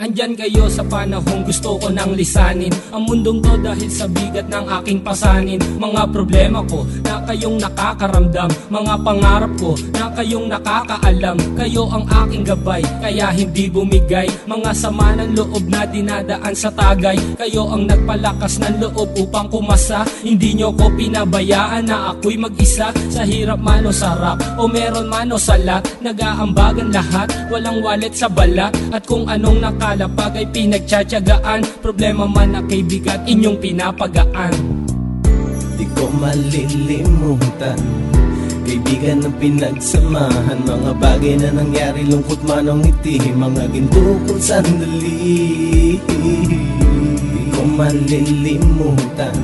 Andyan kayo sa panahong gusto ko nang lisanin ang mundong to dahil sa bigat ng aking pasanin. Mga problema ko na kayong nakakaramdam, mga pangarap ko na kayong nakakaalam. Kayo ang aking gabay, kaya hindi bumigay. Mga sama ng loob na dinadaan sa tagay, kayo ang nagpalakas ng loob upang kumasa. Hindi nyo ko pinabayaan na ako'y mag-isa. Sa hirap man o sarap, o meron man o salat, nag-aambagan lahat, walang wallet sa balat. At kung anong nakalapag ay pinagtsatsagaan, problema man na kay bigat, inyong pinapagaan. Di ko malilimutan, kaibigan ng pinagsamahan, mga bagay na nangyari, lungkot man o ngiti, mga ginto kong sandali. Di ko malilimutan,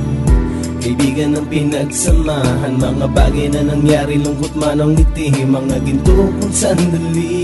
kaibigan ng pinagsamahan, mga bagay na nangyari, lungkot man o ngiti, mga ginto kong sandali.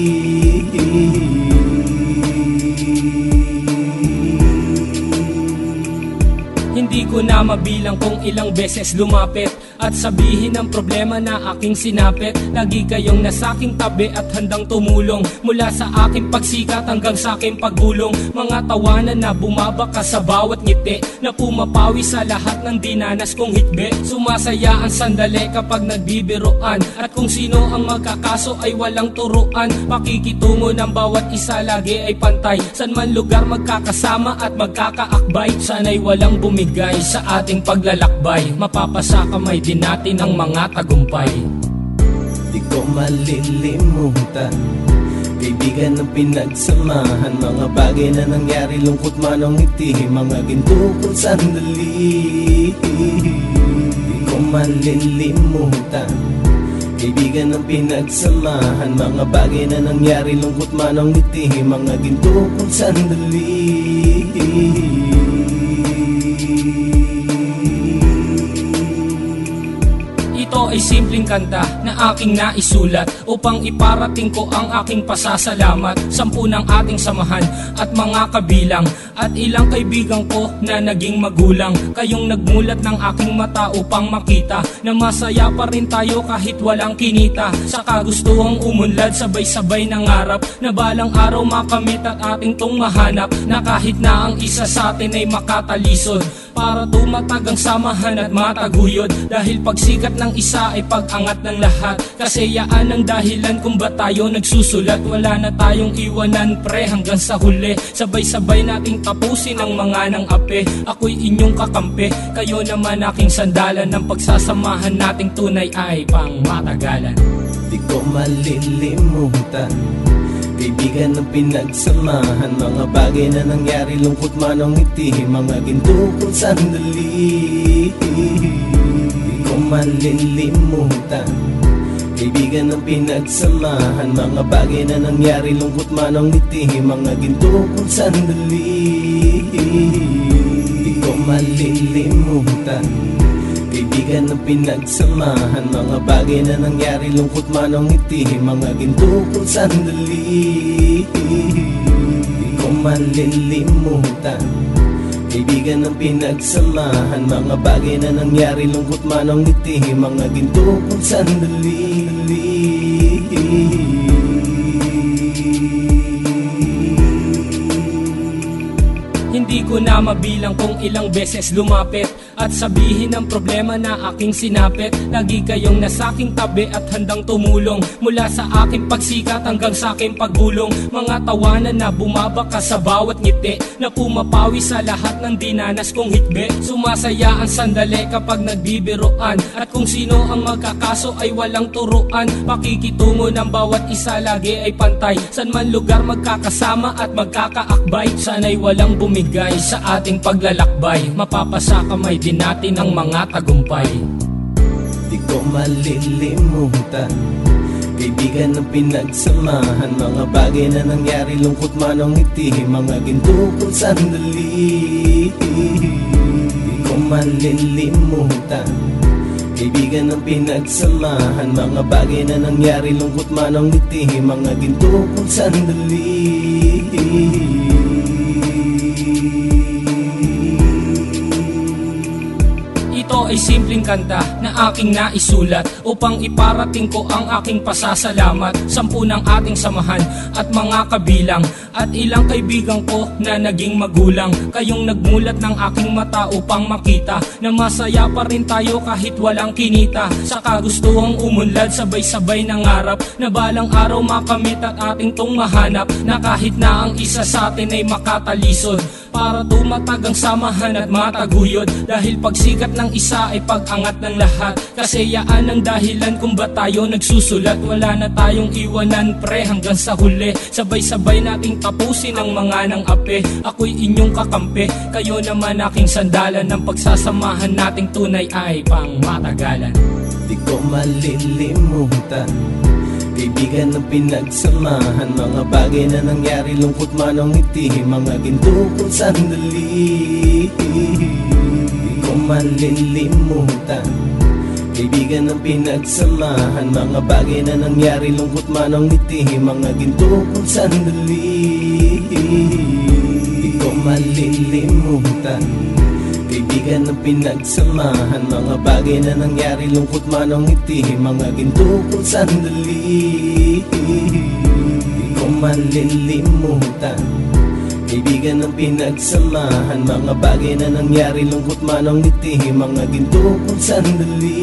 Hindi ko na mabilang kung ilang beses lumapit at sabihin ang problema na aking sinapit. Lagi kayong nasa aking tabi at handang tumulong, mula sa aking pagsikat hanggang sa aking paggulong. Mga tawanan na bumabaka sa bawat ngiti, na pumapawi sa lahat ng dinanas kong hitbe. Sumasaya ang sandali kapag nagbibiroan, at kung sino ang magkakaso ay walang turuan. Pakikitungo ng bawat isa lagi ay pantay, san man lugar magkakasama at magkakaakbay. Sana'y walang bumigay sa ating paglalakbay, mapapasa kamay din natin ang mga tagumpay. Di ko malilimutan, kaibigan ng pinagsamahan, mga bagay na nangyari, lungkot man o ngiti, mga ginto kong sandali. Di ko malilimutan, kaibigan ng pinagsamahan, mga bagay na nangyari, lungkot man o ngiti, mga ginto kong sandali. Ito ay simpleng kanta na aking naisulat upang iparating ko ang aking pasasalamat. 10 ng ating samahan at mga kabilang, at ilang kaibigan ko na naging magulang. Kayong nagmulat ng aking mata upang makita na masaya pa rin tayo kahit walang kinita. Sa kagustuhang umunlad, sabay-sabay nangarap na balang araw makamit at ating tong mahanap, na kahit na ang isa sa atin ay makatalisod, para tumatag ang samahan at mataguyod. Dahil pagsikat ng isa ay pag-angat ng lahat, kasi yaan ang dahilan kung ba't tayo nagsusulat. Wala na tayong iwanan pre hanggang sa huli, sabay-sabay nating tapusin ang mga nang ape. Ako'y inyong kakampi, kayo naman aking sandalan, ng pagsasamahan nating tunay ay pang matagalan. Di ko malilimutan, kaibigan ng pinagsamahan, mga bagay na nangyari, lungkot man o ngiti, mga ginto kong sandali. Di ko malilimutan, kaibigan ng pinagsamahan, mga bagay na nangyari, lungkot man o ngiti, mga ginto kong sandali. Di ko malilimutan, kaibigan ng pinagsamahan, mga bagay na nangyari, lungkot man o ngiti, mga ginto kong sandali. Di ko malilimutan, kaibigan ng pinagsamahan, mga bagay na nangyari, lungkot man o ngiti, mga ginto kong sandali. Hindi ko na mabilang kung ilang beses lumapit at sabihin ang problema na aking sinapit. Lagi kayong nasa aking tabi at handang tumulong, mula sa aking pagsikat hanggang sa aking paggulong. Mga tawanan na bumabaka sa bawat ngiti, na pumapawi sa lahat ng dinanas kong hitbe. Sumasaya ang sandali kapag nagbibiroan, at kung sino ang magkakaso ay walang turuan. Pakikitungo ng bawat isa lagi ay pantay, san man lugar magkakasama at magkakaakbay. Sana'y walang bumigay sa ating paglalakbay, mapapasa kamay din natin ang mga tagumpay. Di ko malilimutan, kaibigan ng pinagsamahan, mga bagay na nangyari, lungkot man o ngiti, mga ginto kong sandali. Di ko malilimutan, kaibigan ng pinagsamahan, mga bagay na nangyari, lungkot man o ngiti, mga ginto kong sandali. Ito ay ay simpleng kanta na aking naisulat upang iparating ko ang aking pasasalamat. 10 ng ating samahan at mga kabilang, at ilang kaibigan ko na naging magulang. Kayong nagmulat ng aking mata upang makita na masaya pa rin tayo kahit walang kinita. Sa kagustuhang umunlad, sabay-sabay nangarap na balang araw makamit at ating tong mahanap, na kahit na ang isa sa atin ay makatalisod para tumatag ang samahan at mataguyod. Dahil pagsikat ng isa ay pag-angat ng lahat, kasi yaan ang dahilan kung ba't tayo nagsusulat. Wala na tayong iwanan pre hanggang sa huli, sabay-sabay nating tapusin ang mga nang ape. Ako'y inyong kakampi, kayo naman aking sandalan. Ng pagsasamahan nating tunay ay pang matagalan. Di ko malilimutan, kaibigan ng pinagsamahan, mga bagay na nangyari, lungkot man o ngiti, mga ginto kong sandali. Di ko malilimutan, kaibigan ng pinagsamahan, mga bagay na nangyari, lungkot man o ngiti, mga ginto kong sandali. Di ko malilimutan, kaibigan ng pinagsamahan, mga bagay na nangyari, lungkot man o ngiti, mga ginto kong sandali. Di ko malilimutan, kaibigan ng pinagsamahan, mga bagay na nangyari, lungkot man o ngiti, mga ginto kong sandali.